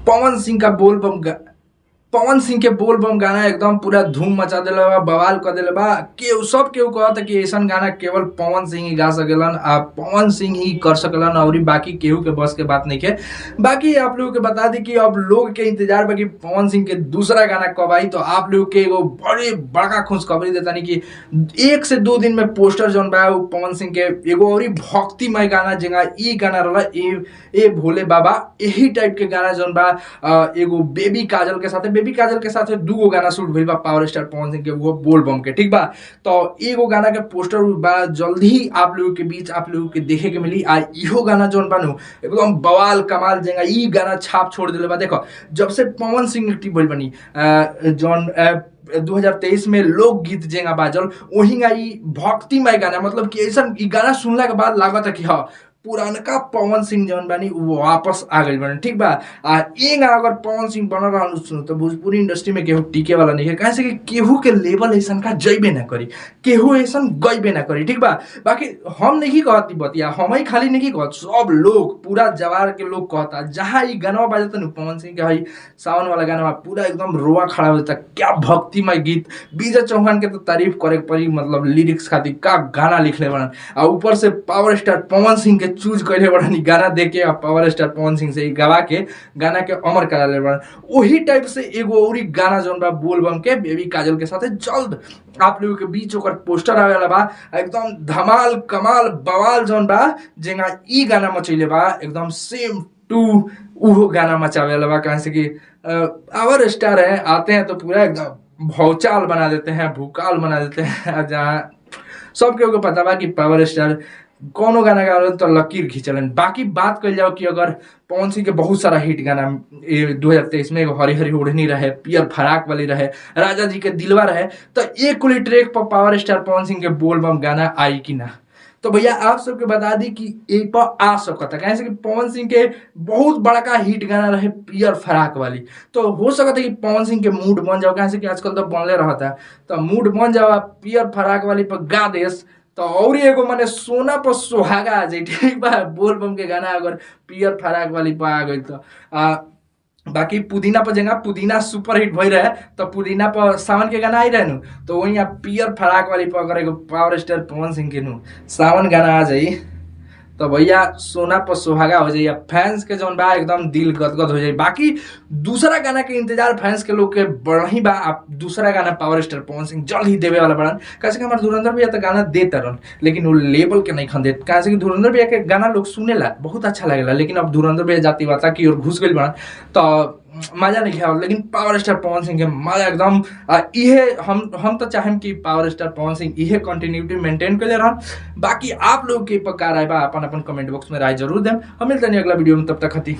पवन सिंह का पवन सिंह के बोल बम गाना एकदम पूरा धूम मचा दिले बा, बवाल कर दिले बा। केहू सब केहू कहता कि ऐसन गाना केवल पवन सिंह ही गा सकेलन, आ पवन सिंह ही कर सकेलन और बाकी केहू के बस के बात नहीं है। बाकी आप लोगों के बता दी कि अब लोग के इंतजार बा कि पवन सिंह के दूसरा गाना कब आई। तो आप लोग के एगो बड़े बड़का खुशखबरी देता नहीं कि 1 से 2 दिन में पोस्टर जौन बा पवन सिंह के एगो और भक्तिमय गाना जगह ई गाना रहा ए भोले बाबा, यही टाइप के गाना जौन बा एगो बेबी काजल के साथ 2 गाना शूट भइल बा पावर स्टार पवन सिंह के, वो बोल बम के, ठीक बा। तो एगो गाना के पोस्टर बा जल्दी ही आप लोगों के बीच आप लोगों के देखे के मिली। आ इहो गाना जौन बा एकदम बवाल कमाल जंगा ई गाना छाप छोड़ दिले बा। देखो जब से पवन सिंह एक्टिव भइल बनी जौन 2023 में लोकगीत जेंगा बाजल वही भक्तिमय गाना, मतलब कि ऐसा गाना सुनला के बाद लागत है कि हाँ पुरानका पवन सिंह जौन बानी वो वापस आ गई बने, ठीक बा। आ एंगा अगर पवन सिंह बनल रहन सुनो तो भोजपुरी इंडस्ट्री में केहू टिके वाला नहीं है, कैसे कि केहू के लेवल ऐसा का जइबे ना करी, केहू ऐसा गइबे ना करी, ठीक बा। बाकी हम नहीं कहती बतिया, हम ही खाली नहीं कहत, सब लोग पूरा जवार के लोग कहता जहाँ ई गाना बाजता न पवन सिंह के हई सावन वाला गाना पूरा एकदम रोआ खड़ा हो जाता। क्या भक्तिमय गीत, विजय चौहान के तो तारीफ करे पड़ी, मतलब लिरिक्स खातिर का गाना लिखले बनन। आ ऊपर से पावर स्टार पवन सिंह के चूज कैले बड़न गाना देके और पावर स्टार पवन सिंह से गवा के गाना के अमर करा ले बड़न। वही टाइप से एगो और गाना जौन बा बोल बम के बेबी काजल के साथ जल्द आप लोगों के बीच ओकर पोस्टर आवे वाला बा, एकदम धमाल कमाल बवाल जौन बा जेंगा ई गाना मचैले बा एकदम सेम टू वो गाना मचावे वाला बा। कहां से कि पावर स्टार है आते हैं तो पूरा एकदम भौचाल बना देते हैं, भूकाल बना देते हैं। जहाँ सबके पता बा कि पावर स्टार कोनो गाना गा तो लकीर खींचलन। बाकी बात कर जाओ कि अगर पवन सिंह के बहुत सारा हिट गाना 2023 में हरी हरी ओढ़नी रहे, पियर फराक वाली रहे, राजा जी के दिलवा रहे, तो एक कुली ट्रैक पर पावर स्टार पवन सिंह के बोल बम गाना आई कि ना। तो भैया आप सबके बता दी कि एक पर आ सकता कैसे कि पवन सिंह के बहुत बड़का हिट गाना रहे पियर फराक वाली, तो हो सकता है कि पवन सिंह के मूड बन जाओ, कैसे कि आजकल तो बनले रहता है, तो मूड बन जाओ पियर फराक वाली पर गा देस तो और एगो माने सोना पर सुहागा आ जाए, ठीक बा। बोल बम के गाना अगर पियर फराक वाली पर आ गई तो बाकी पुदीना पर जगह पुदीना सुपर हिट भई रहे तो पुदीना पर सावन के गाना आई रहे नु, तो वही पियर फराक वाली पर अगर एगो पावर स्टार पवन सिंह के सावन गाना आ जाई तो भैया सोना पर सुहागा हो जाइए, फैंस के जौन बा एकदम दिल गदगद हो जाए। बाकी दूसरा गाना के इंतजार फैंस के लोग के बढ़ी बा। आप दूसरा गाना पावर स्टार पवन सिंह जल्द ही देवे वाला बड़न, कैसे कि हमारे धुरंधर भैया तो गाना देता रहन लेकिन वो लेवल के नहीं खन कैसे कि धुरंधर भैया के गाना लोग सुनेला बहुत अच्छा लगेला, लेकिन अब धुरंधर भैया जाति वाता की ओर घुस गई बड़न तो मजा नहीं आया। लेकिन पावर स्टार पवन सिंह के मजा एकदम इहे हम तो चाहें कि पावर स्टार पवन सिंह इहे कंटिन्यूटी मेंटेन कर ले रहा। बाकी आप लोग के प्रकार आए बा अपन अपन कमेंट बॉक्स में राय जरूर दें। हम मिलते हैं अगला वीडियो में, तब तक खती।